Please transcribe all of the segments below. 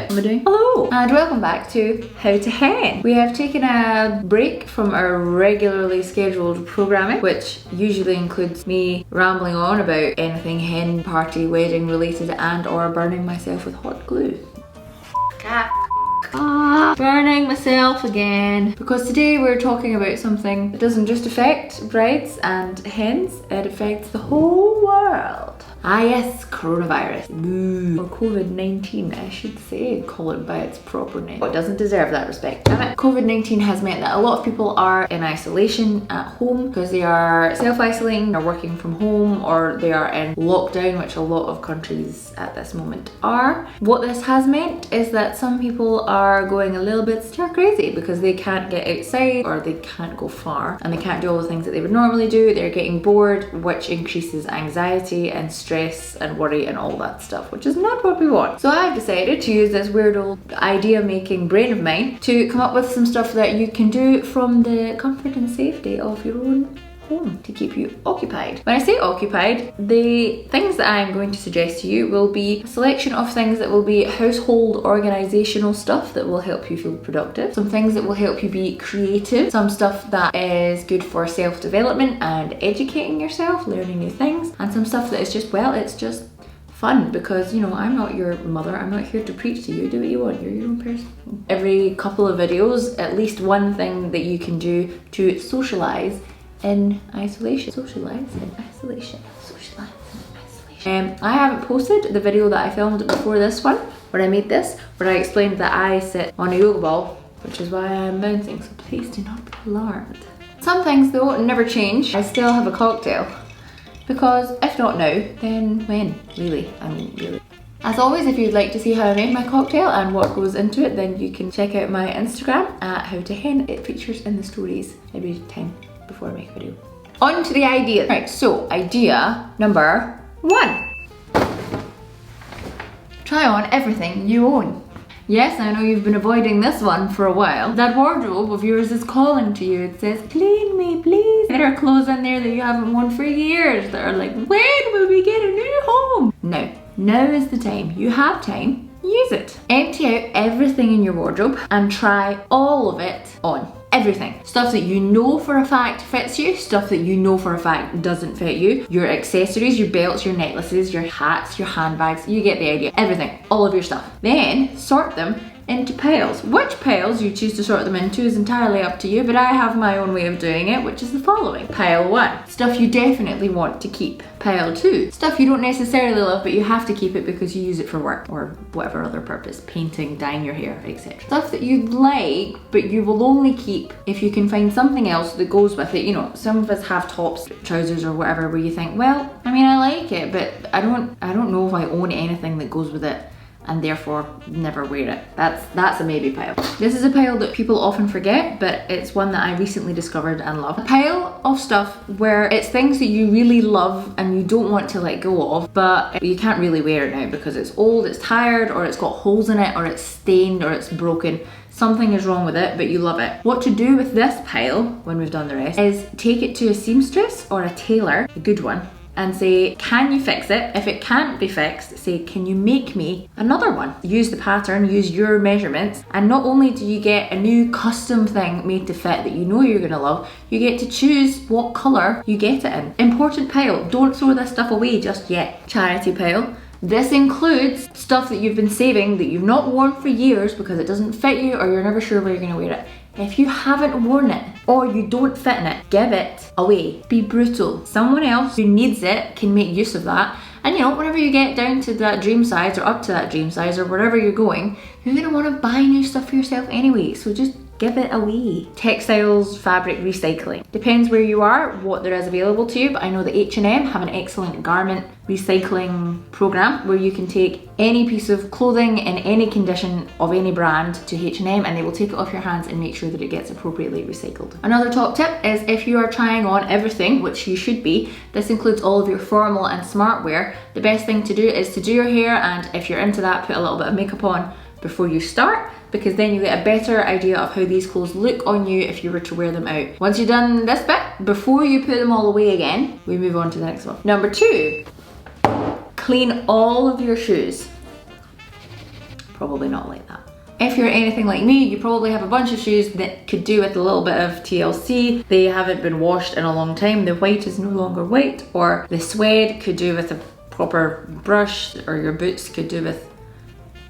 What am I doing? Hello and welcome back to How to Hen. We have taken a break from our regularly scheduled programming, which usually includes me rambling on about anything hen, party, wedding related and or burning myself with hot glue. Burning myself again. Because today we're talking about something that doesn't just affect brides and hens, it affects the whole world. Ah yes, coronavirus. Boo. Or COVID-19, I should say. Call it by its proper name. It doesn't deserve that respect, damn it. COVID-19 has meant that a lot of people are in isolation at home because they are self-isolating, or working from home, or they are in lockdown, which a lot of countries at this moment are. What this has meant is that some people are going a little bit stir crazy because they can't get outside or they can't go far and they can't do all the things that they would normally do. They're getting bored, which increases anxiety and stress and worry and all that stuff, which is not what we want. So I've decided to use this weird old idea making brain of mine to come up with some stuff that you can do from the comfort and safety of your own home to keep you occupied. When I say occupied, the things that I'm going to suggest to you will be a selection of things that will be household organizational stuff that will help you feel productive, some things that will help you be creative, some stuff that is good for self-development and educating yourself, learning new things, and some stuff that is just, well, it's just fun because, you know, I'm not your mother, I'm not here to preach to you, do what you want, you're your own person. Every couple of videos, at least one thing that you can do to socialize in isolation. Socialize in isolation. Socialize in isolation. I haven't posted the video that I filmed before this one, where I made this, where I explained that I sit on a yoga ball, which is why I'm bouncing, so please do not be alarmed. Some things though never change. I still have a cocktail. Because if not now, then when? Really, I mean really. As always, if you'd like to see how I make my cocktail and what goes into it, then you can check out my Instagram at How to Hen. It features in the stories every time before I make a video. On to the idea. Right, so idea number 1. Try on everything you own. Yes, I know you've been avoiding this one for a while. That wardrobe of yours is calling to you. It says, clean me, please. There are clothes in there that you haven't worn for years that are like, when will we get a new home? Now is the time. You have time, use it. Empty out everything in your wardrobe and try all of it on. Everything. Stuff that you know for a fact fits you, stuff that you know for a fact doesn't fit you, your accessories, your belts, your necklaces, your hats, your handbags, you get the idea. Everything, all of your stuff. Then sort them into piles. Which piles you choose to sort them into is entirely up to you, but I have my own way of doing it, which is the following. Pile 1, stuff you definitely want to keep. Pile 2, stuff you don't necessarily love, but you have to keep it because you use it for work or whatever other purpose, painting, dyeing your hair, etc. Stuff that you like, but you will only keep if you can find something else that goes with it. You know, some of us have tops, trousers or whatever where you think, well, I mean, I like it, but I don't know if I own anything that goes with it, and therefore never wear it. That's a maybe pile. This is a pile that people often forget, but it's one that I recently discovered and love. A pile of stuff where it's things that you really love and you don't want to let go of, but you can't really wear it now because it's old, it's tired, or it's got holes in it, or it's stained, or it's broken. Something is wrong with it, but you love it. What to do with this pile, when we've done the rest, is take it to a seamstress or a tailor, a good one, and say, can you fix it? If it can't be fixed, say, can you make me another one? Use the pattern, use your measurements, and not only do you get a new custom thing made to fit that you know you're gonna love, you get to choose what colour you get it in. Important pile, don't throw this stuff away just yet. Charity pile. This includes stuff that you've been saving that you've not worn for years because it doesn't fit you or you're never sure where you're gonna wear it. If you haven't worn it or you don't fit in it, give it away. Be brutal. Someone else who needs it can make use of that. And you know, whenever you get down to that dream size or up to that dream size or wherever you're going, you're gonna wanna buy new stuff for yourself anyway. So just give it away. Textiles, fabric recycling. Depends where you are, what there is available to you, but I know that H&M have an excellent garment recycling program where you can take any piece of clothing in any condition of any brand to H&M and they will take it off your hands and make sure that it gets appropriately recycled. Another top tip is if you are trying on everything, which you should be, this includes all of your formal and smart wear, the best thing to do is to do your hair, and if you're into that, put a little bit of makeup on before you start, because then you get a better idea of how these clothes look on you if you were to wear them out. Once you've done this bit, before you put them all away again, we move on to the next one. Number 2, clean all of your shoes. Probably not like that. If you're anything like me, you probably have a bunch of shoes that could do with a little bit of TLC. They haven't been washed in a long time. The white is no longer white, or the suede could do with a proper brush, or your boots could do with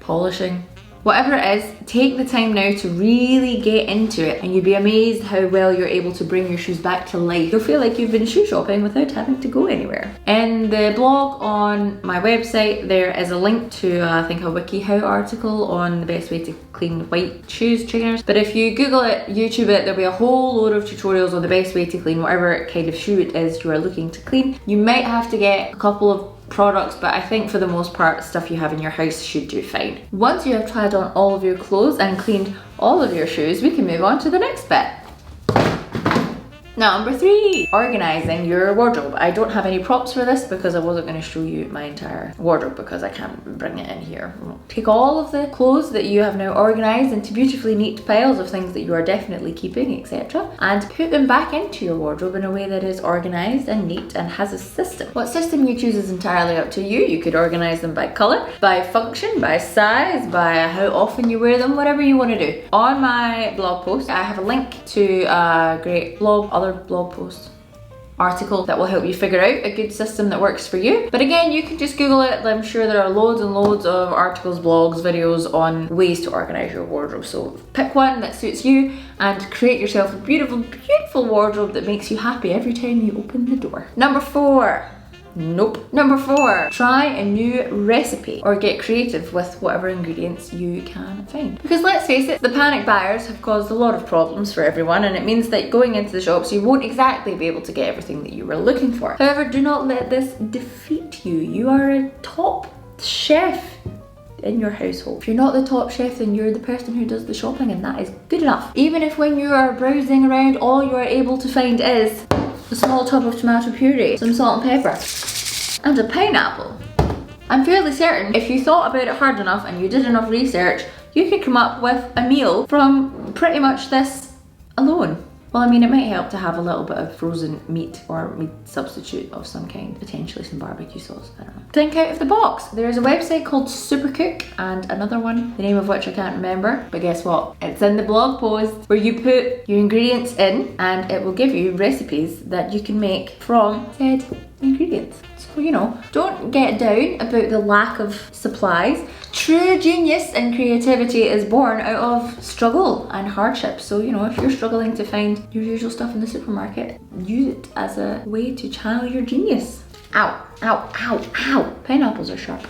polishing. Whatever it is, take the time now to really get into it, and you'd be amazed how well you're able to bring your shoes back to life. You'll feel like you've been shoe shopping without having to go anywhere. In the blog on my website, there is a link to, I think, a WikiHow article on the best way to clean white shoes trainers. But if you Google it, YouTube it, there'll be a whole load of tutorials on the best way to clean whatever kind of shoe it is you are looking to clean. You might have to get a couple of products, but I think for the most part, stuff you have in your house should do fine. Once you have tried on all of your clothes and cleaned all of your shoes, we can move on to the next bit. Number 3, organizing your wardrobe. I don't have any props for this because I wasn't going to show you my entire wardrobe because I can't bring it in here. Take all of the clothes that you have now organized into beautifully neat piles of things that you are definitely keeping, etc., and put them back into your wardrobe in a way that is organized and neat and has a system. What system you choose is entirely up to you. You could organize them by color, by function, by size, by how often you wear them, whatever you want to do. On my blog post, I have a link to a great blog, blog post article that will help you figure out a good system that works for you. But again, you can just Google it. I'm sure there are loads and loads of articles, blogs, videos on ways to organize your wardrobe. So pick one that suits you and create yourself a beautiful, beautiful wardrobe that makes you happy every time you open the door. Number 4. Nope. Number 4, try a new recipe or get creative with whatever ingredients you can find. Because let's face it, the panic buyers have caused a lot of problems for everyone, and it means that going into the shops you won't exactly be able to get everything that you were looking for. However, do not let this defeat you. You are a top chef in your household. If you're not the top chef, then you're the person who does the shopping, and that is good enough. Even if when you are browsing around all you are able to find is a small tub of tomato puree, some salt and pepper, and a pineapple. I'm fairly certain if you thought about it hard enough and you did enough research, you could come up with a meal from pretty much this alone. Well, I mean, it might help to have a little bit of frozen meat or meat substitute of some kind, potentially some barbecue sauce, I don't know. Think out of the box. There's a website called Supercook and another one, the name of which I can't remember, but guess what? It's in the blog post where you put your ingredients in and it will give you recipes that you can make from said ingredients. So, you know, don't get down about the lack of supplies. True genius and creativity is born out of struggle and hardship. So, you know, if you're struggling to find your usual stuff in the supermarket, use it as a way to channel your genius. Ow, ow, ow, ow. Pineapples are sharp.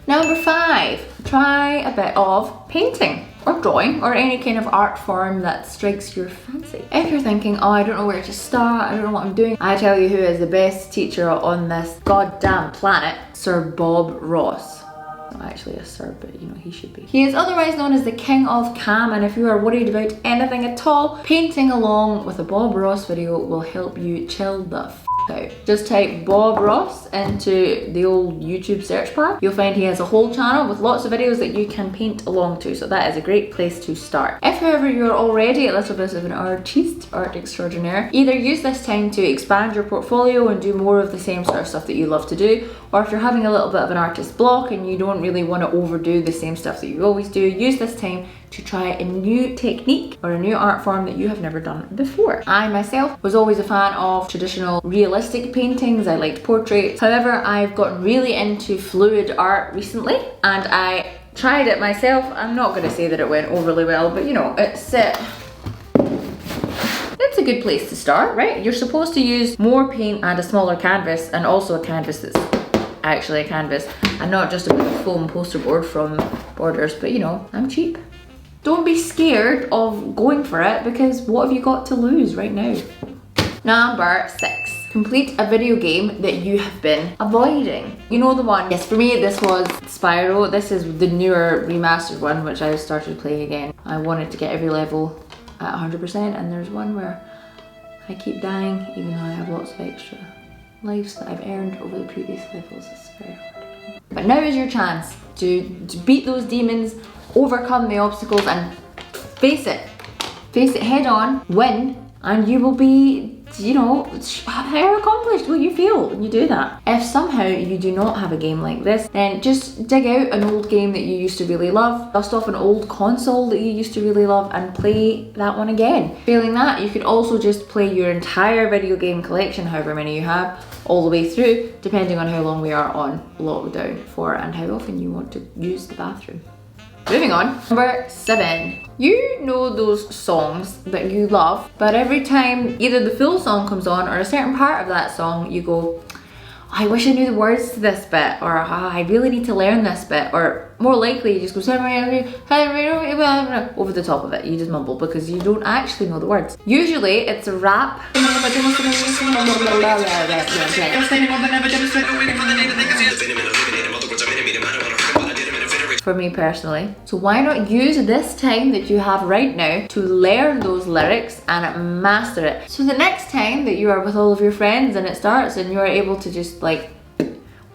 Number 5, try a bit of painting or drawing or any kind of art form that strikes your fancy. If you're thinking, oh, I don't know where to start, I don't know what I'm doing, I tell you who is the best teacher on this goddamn planet, Sir Bob Ross. Not actually a sir, but you know, he should be. He is otherwise known as the King of Cam, and if you are worried about anything at all, painting along with a Bob Ross video will help you chill the f out. Just type Bob Ross into the old YouTube search bar. You'll find he has a whole channel with lots of videos that you can paint along to, so that is a great place to start. If however you're already a little bit of an artiste, art extraordinaire, either use this time to expand your portfolio and do more of the same sort of stuff that you love to do, or if you're having a little bit of an artist block and you don't really want to overdo the same stuff that you always do, use this time to try a new technique or a new art form that you have never done before. I myself was always a fan of traditional realistic paintings. I liked portraits. However, I've gotten really into fluid art recently and I tried it myself. I'm not going to say that it went overly well, but you know, it's a good place to start, right? You're supposed to use more paint and a smaller canvas, and also a canvas that's actually a canvas and not just a bit of foam poster board from Borders, but you know, I'm cheap. Don't be scared of going for it, because what have you got to lose right now? Number 6, complete a video game that you have been avoiding. You know the one? Yes, for me this was Spyro. This is the newer remastered one which I started playing again. I wanted to get every level at 100%, and there's one where I keep dying even though I have lots of extra lives that I've earned over the previous levels. It's very hard. But now is your chance to beat those demons, overcome the obstacles and face it head on, win, and you will be you know, how accomplished will you feel when you do that? If somehow you do not have a game like this, then just dig out an old game that you used to really love, dust off an old console that you used to really love and play that one again. Failing that, you could also just play your entire video game collection, however many you have, all the way through, depending on how long we are on lockdown for and how often you want to use the bathroom. Moving on, number 7. You know those songs that you love, but every time either the full song comes on or a certain part of that song, you go, I wish I knew the words to this bit, or I really need to learn this bit, or more likely you just go over the top of it. You just mumble because you don't actually know the words. Usually it's a rap. For me personally. So why not use this time that you have right now to learn those lyrics and master it. So the next time that you are with all of your friends and it starts and you are able to just like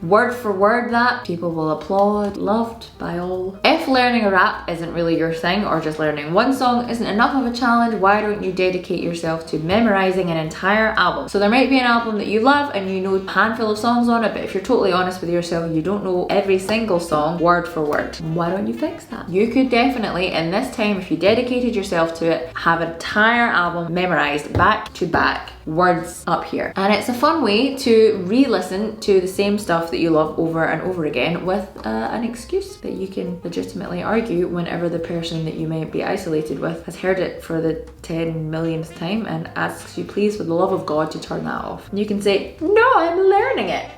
word for word that, people will applaud, loved by all. If learning a rap isn't really your thing, or just learning one song isn't enough of a challenge, why don't you dedicate yourself to memorizing an entire album? So there might be an album that you love and you know a handful of songs on it, but if you're totally honest with yourself, you don't know every single song word for word. Why don't you fix that? You could definitely, in this time, if you dedicated yourself to it, have an entire album memorized back to back, words up here. And it's a fun way to re-listen to the same stuff that you love over and over again with an excuse that you can legitimately argue whenever the person that you might be isolated with has heard it for the 10 millionth time and asks you please for the love of God to turn that off. And you can say, no, I'm learning it.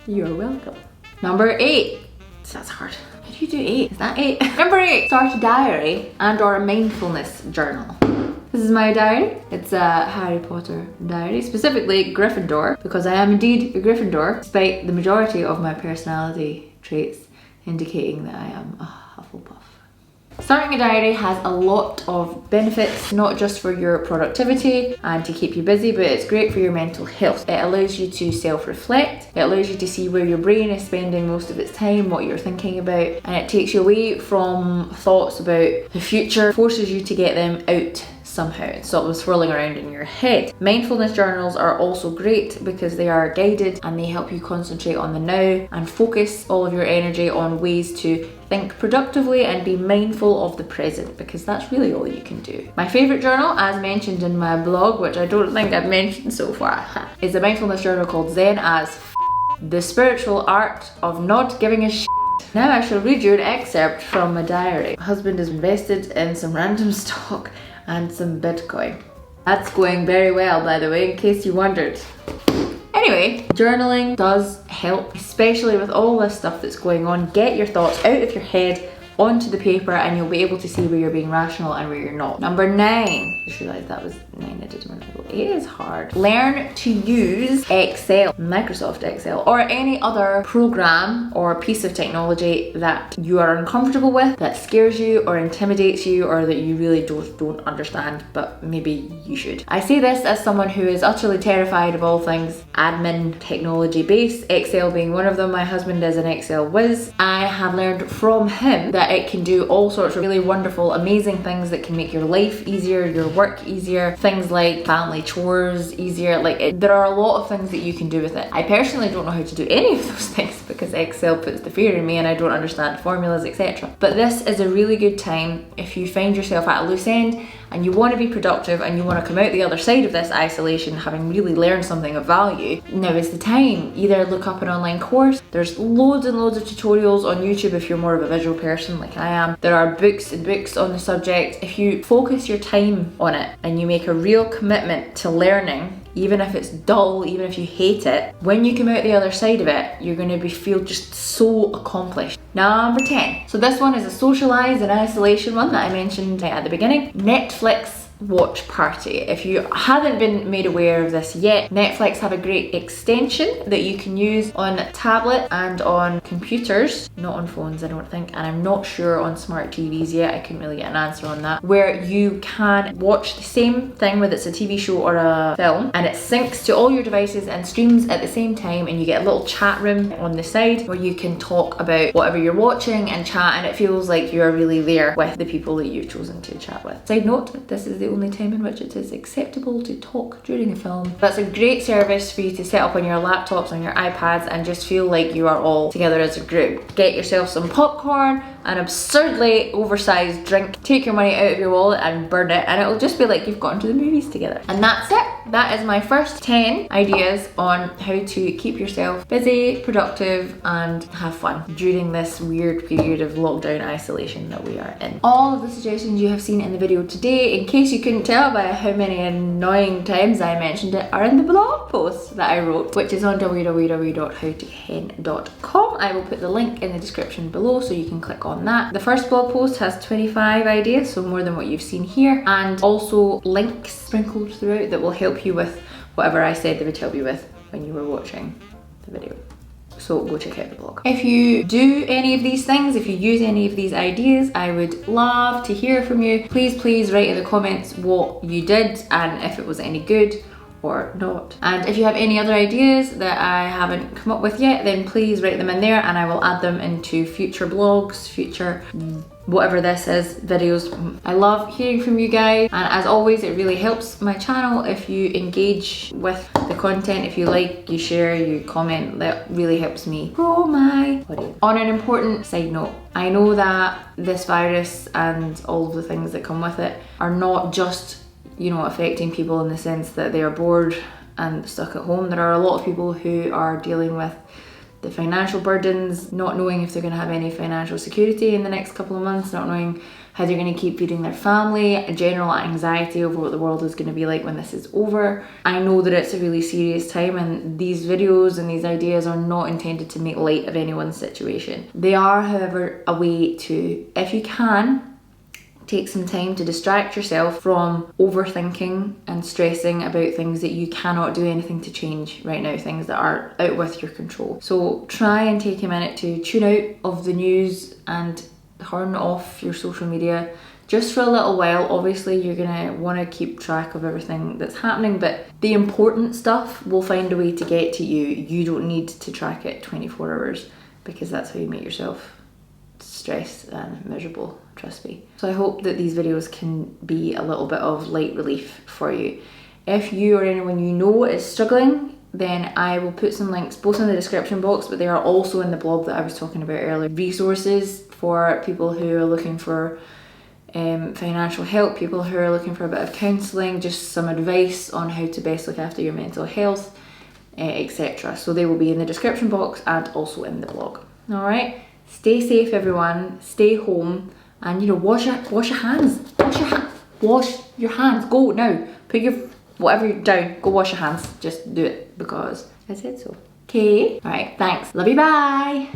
You're welcome. Number 8. That's hard. How do you do 8? Is that 8? Number 8. Start a diary and or a mindfulness journal. This is my diary. It's a Harry Potter diary, specifically Gryffindor, because I am indeed a Gryffindor, despite the majority of my personality traits indicating that I am a Hufflepuff. Starting a diary has a lot of benefits, not just for your productivity and to keep you busy, but it's great for your mental health. It allows you to self-reflect, it allows you to see where your brain is spending most of its time, what you're thinking about, and it takes you away from thoughts about the future, forces you to get them out somehow and stop them swirling around in your head. Mindfulness journals are also great because they are guided and they help you concentrate on the now and focus all of your energy on ways to think productively and be mindful of the present, because that's really all you can do. My favourite journal, as mentioned in my blog, which I don't think I've mentioned so far, is a mindfulness journal called Zen as The Spiritual Art of Not Giving a Shit. Now I shall read you an excerpt from my diary. My husband is invested in some random stock and some Bitcoin. That's going very well, by the way, in case you wondered. Anyway, journaling does help, especially with all this stuff that's going on. Get your thoughts out of your head onto the paper and you'll be able to see where you're being rational and where you're not. Number 9. I just realised that was 9, I didn't remember. It is hard. Learn to use Excel, Microsoft Excel, or any other program or piece of technology that you are uncomfortable with, that scares you or intimidates you, or that you really don't understand, but maybe you should. I say this as someone who is utterly terrified of all things admin technology based, Excel being one of them. My husband is an Excel whiz. I have learned from him that it can do all sorts of really wonderful, amazing things that can make your life easier, your work easier, things like family chores easier. There are a lot of things that you can do with it. I personally don't know how to do any of those things because Excel puts the fear in me and I don't understand formulas, etc. But this is a really good time if you find yourself at a loose end and you want to be productive and you want to come out the other side of this isolation having really learned something of value. Now is the time. Either look up an online course. There's loads and loads of tutorials on YouTube if you're more of a visual person like I am. There are books and books on the subject. If you focus your time on it and you make a real commitment to learning, even if it's dull, even if you hate it, when you come out the other side of it, you're going to feel just so accomplished. Number 10. So this one is a socialize and isolation one that I mentioned at the beginning. Netflix watch party. If you haven't been made aware of this yet, Netflix have a great extension that you can use on tablet and on computers, not on phones I don't think, and I'm not sure on smart TVs yet. I couldn't really get an answer on that, where you can watch the same thing, whether it's a TV show or a film, and it syncs to all your devices and streams at the same time, and you get a little chat room on the side where you can talk about whatever you're watching and chat, and it feels like you're really there with the people that you've chosen to chat with. Side note, this is the only time in which it is acceptable to talk during a film. That's a great service for you to set up on your laptops, on your iPads, and just feel like you are all together as a group. Get yourself some popcorn, an absurdly oversized drink, take your money out of your wallet and burn it, and it'll just be like you've gone to the movies together. And that's it. That is my first 10 ideas on how to keep yourself busy, productive, and have fun during this weird period of lockdown isolation that we are in. All of the suggestions you have seen in the video today, in case you couldn't tell by how many annoying times I mentioned it, are in the blog post that I wrote, which is on www.howtohen.com. I will put the link in the description below so you can click on that. The first blog post has 25 ideas, so more than what you've seen here, and also links sprinkled throughout that will help you with whatever I said they would help you with when you were watching the video. So go check out the blog. If you do any of these things, if you use any of these ideas, I would love to hear from you. Please write in the comments what you did and if it was any good or not. And if you have any other ideas that I haven't come up with yet, then please write them in there and I will add them into future blogs, future whatever this is, videos. I love hearing from you guys, and as always it really helps my channel if you engage with the content. If you like, you share, you comment, that really helps me grow my audience. On an important side note, I know that this virus and all of the things that come with it are not just, you know, affecting people in the sense that they are bored and stuck at home. There are a lot of people who are dealing with the financial burdens, not knowing if they're going to have any financial security in the next couple of months, not knowing how they're going to keep feeding their family, a general anxiety over what the world is going to be like when this is over. I know that it's a really serious time, and these videos and these ideas are not intended to make light of anyone's situation. They are, however, a way to, if you can, take some time to distract yourself from overthinking and stressing about things that you cannot do anything to change right now, things that are out with your control. So try and take a minute to tune out of the news and turn off your social media just for a little while. Obviously you're gonna want to keep track of everything that's happening, but the important stuff will find a way to get to you. You don't need to track it 24 hours because that's how you make yourself stressed and miserable, trust me. So I hope that these videos can be a little bit of light relief for you. If you or anyone you know is struggling, then I will put some links both in the description box, but they are also in the blog that I was talking about earlier. Resources for people who are looking for financial help, people who are looking for a bit of counselling, just some advice on how to best look after your mental health, etc. So they will be in the description box and also in the blog. All right. Stay safe, everyone. Stay home, and you know, wash your hands. Wash your hands. Go now. Put your whatever down. Go wash your hands. Just do it because I said so. Okay. All right. Thanks. Love you. Bye.